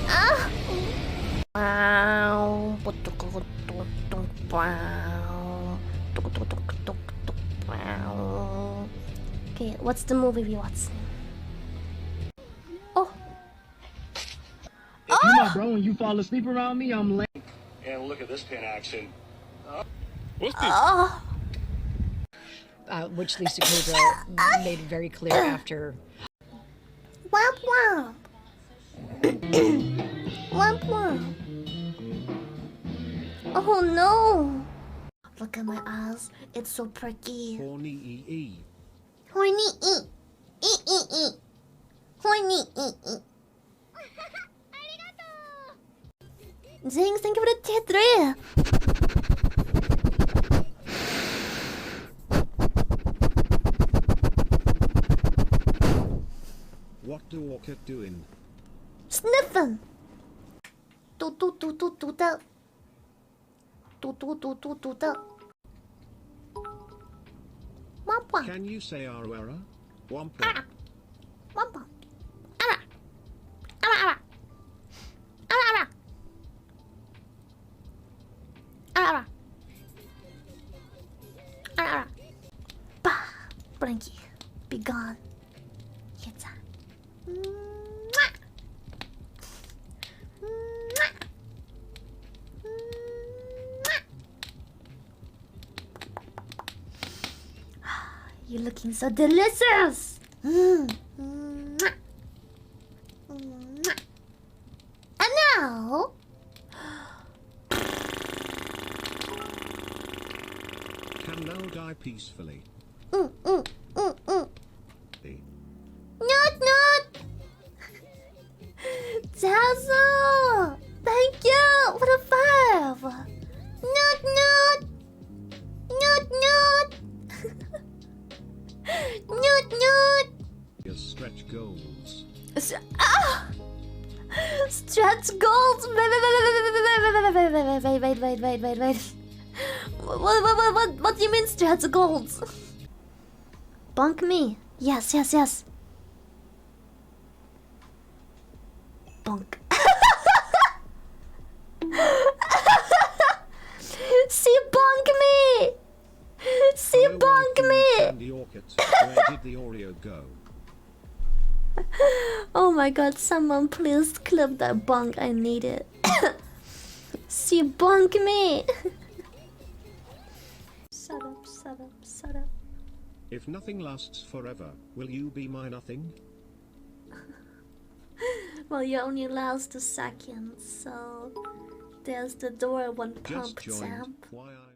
Ah! Okay, what's the movie we watching? Oh! If you my bro and you fall asleep around me, I'm late. And look at this pin action. What's this? Oh! Which Lisa Kudrow made it very clear after. Womp womp! Womp womp! Oh no! Look at my eyes, it's so perky. Horny e. Horny e! E! Horny e! Zings, thank you for the tier 3! What do Orchid doing? Sniffing! Do. Womp womp! Can you say Aruera? Wampa. Womp womp! Ara! Ara! Ara! Ara! Ara! Ara! Ara! Bah! Frankie, be gone. Yetsa. Mwah! Mwah! Mwah! You're looking so delicious! Mwah! Mwah! And now... Can now die peacefully. Not! Tassel! Thank you for the 5! Not! Not! Your stretch goals. Stretch goals! Wait. What do you mean stretch goals? Bonk me. Yes. Bonk. She bonk me! She bonk me! And the Orchid. Where did the Oreo go? Oh my god, someone please clip that bonk, I need it. She bonk me! Shut up. If nothing lasts forever, will you be my nothing? Well, you only last a second, so there's the door one Just pump joined. champ. Why I